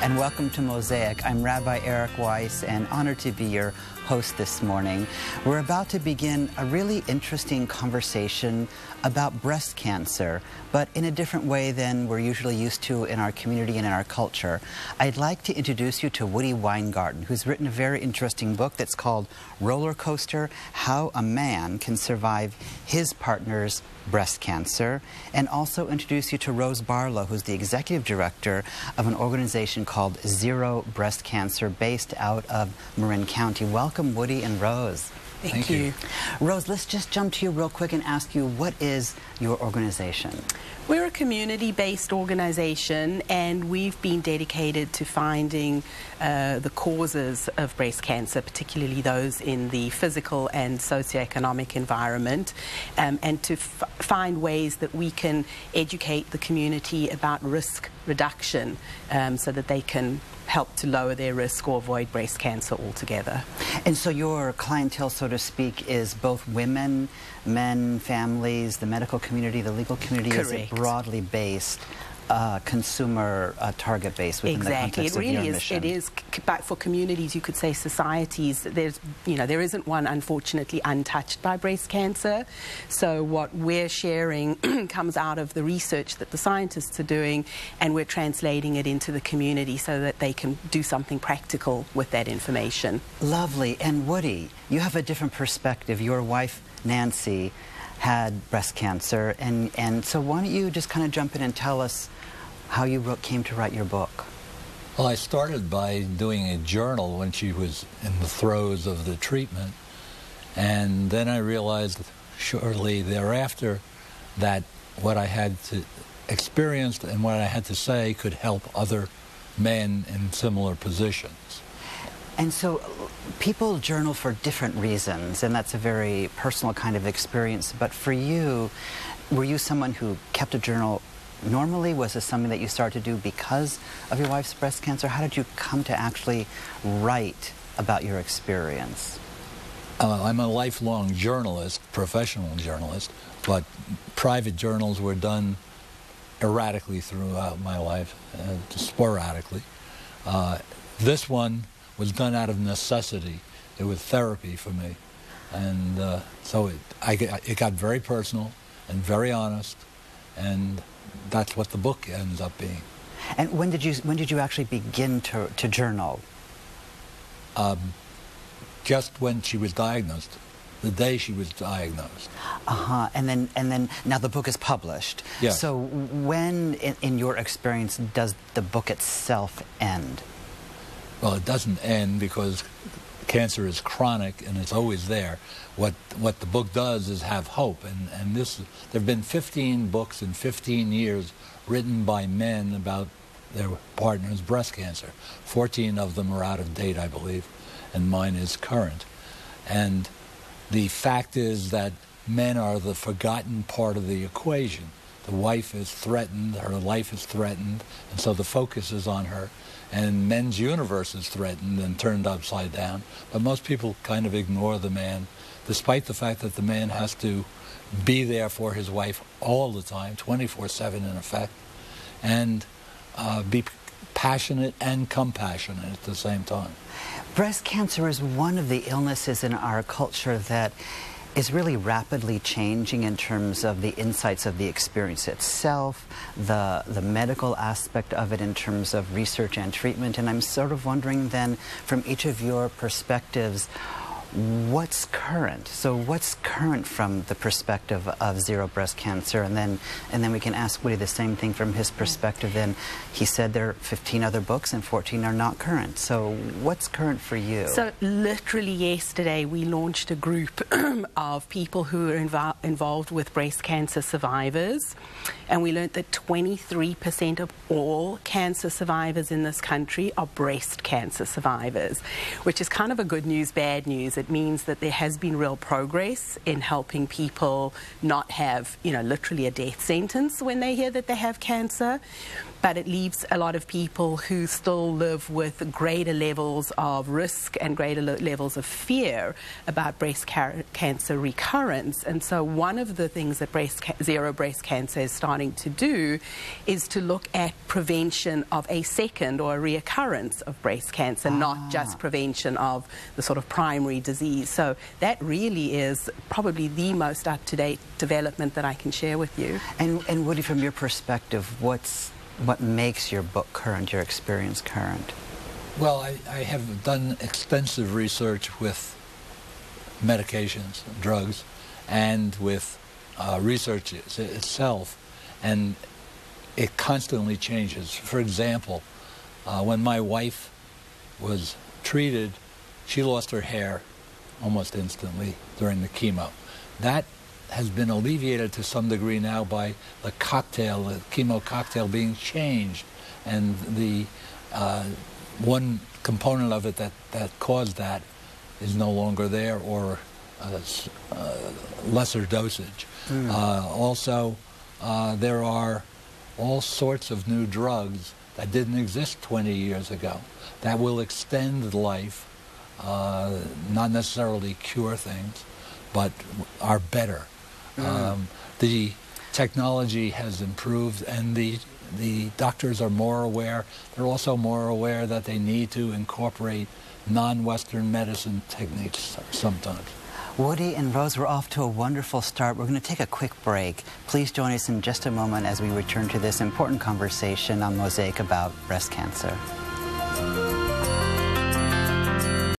and welcome to Mosaic. I'm Rabbi Eric Weiss, and honored to be your host this morning. We're about to begin a really interesting conversation about breast cancer, but in a different way than we're usually used to in our community and in our culture. I'd like to introduce you to Woody Weingarten, who's written a very interesting book that's called Roller Coaster: How a Man Can Survive His Partner's Breast Cancer, and also introduce you to Rose Barlow, who's the executive director of an organization called Zero Breast Cancer based out of Marin County. Welcome, Woody and Rose. Thank you. Rose, let's just jump to you real quick and ask you, what is your organization? We're a community-based organization, and we've been dedicated to finding the causes of breast cancer, particularly those in the physical and socioeconomic environment, and to find ways that we can educate the community about risk reduction so that they can help to lower their risk or avoid breast cancer altogether. And so your clientele, so to speak, is both women, men, families, the medical community, the legal community? Correct. Is it broadly based, consumer target base within the context of your mission? It is, but for communities, you could say societies, there isn't one, unfortunately, untouched by breast cancer. So what we're sharing comes out of the research that the scientists are doing, and we're translating it into the community so that they can do something practical with that information. Lovely. And Woody, you have a different perspective. Your wife, Nancy, had breast cancer, and so why don't you just kind of jump in and tell us how you came to write your book? Well, I started by doing a journal when she was in the throes of the treatment, and then I realized shortly thereafter that what I had experienced and what I had to say could help other men in similar positions. And so people journal for different reasons, and that's a very personal kind of experience. But for you, were you someone who kept a journal normally? Was this something that you started to do because of your wife's breast cancer? How did you come to actually write about your experience? I'm a lifelong journalist, professional journalist, but private journals were done erratically throughout my life, sporadically. This one was done out of necessity. It was therapy for me, and so it got very personal and very honest, and that's what the book ends up being. And when did you actually begin to journal? Just when she was diagnosed, the day she was diagnosed. And then now the book is published. Yes. So when, in your experience, does the book itself end? Well, it doesn't end because cancer is chronic and it's always there. What the book does is have hope, and there have been 15 books in 15 years written by men about their partner's breast cancer. 14 of them are out of date, I believe, and mine is current. And the fact is that men are the forgotten part of the equation. The wife is threatened, her life is threatened, and so the focus is on her. And men's universe is threatened and turned upside down. But most people kind of ignore the man, despite the fact that the man has to be there for his wife all the time, 24/7 in effect, and be passionate and compassionate at the same time. Breast cancer is one of the illnesses in our culture that is really rapidly changing in terms of the insights of the experience itself, the medical aspect of it in terms of research and treatment. And I'm sort of wondering then, from each of your perspectives, what's current? So what's current from the perspective of Zero Breast Cancer? And then we can ask Woody the same thing from his perspective. Then he said there are 15 other books and 14 are not current. So what's current for you? So literally yesterday we launched a group of people who are involved with breast cancer survivors, and we learned that 23% of all cancer survivors in this country are breast cancer survivors, which is kind of a good news, bad news. It means that there has been real progress in helping people not have, literally a death sentence when they hear that they have cancer. but it leaves a lot of people who still live with greater levels of risk and greater levels of fear about breast cancer recurrence. And so one of the things that Zero Breast Cancer is starting to do is to look at prevention of a second or a reoccurrence of breast cancer, not just prevention of the sort of primary disease. So that really is probably the most up-to-date development that I can share with you. And Woody, from your perspective, what makes your book current, your experience current? Well, I have done extensive research with medications, drugs, and with research itself, and it constantly changes. For example, when my wife was treated, she lost her hair almost instantly during the chemo. That has been alleviated to some degree now by the cocktail, the chemo cocktail being changed, and the one component of it that caused that is no longer there, or lesser dosage. Also, there are all sorts of new drugs that didn't exist 20 years ago that will extend life, not necessarily cure things, but are better. The technology has improved, and the doctors are more aware. They're also more aware that they need to incorporate non-Western medicine techniques sometimes. Woody and Rose, we're off to a wonderful start. We're going to take a quick break. Please join us in just a moment as we return to this important conversation on Mosaic about breast cancer.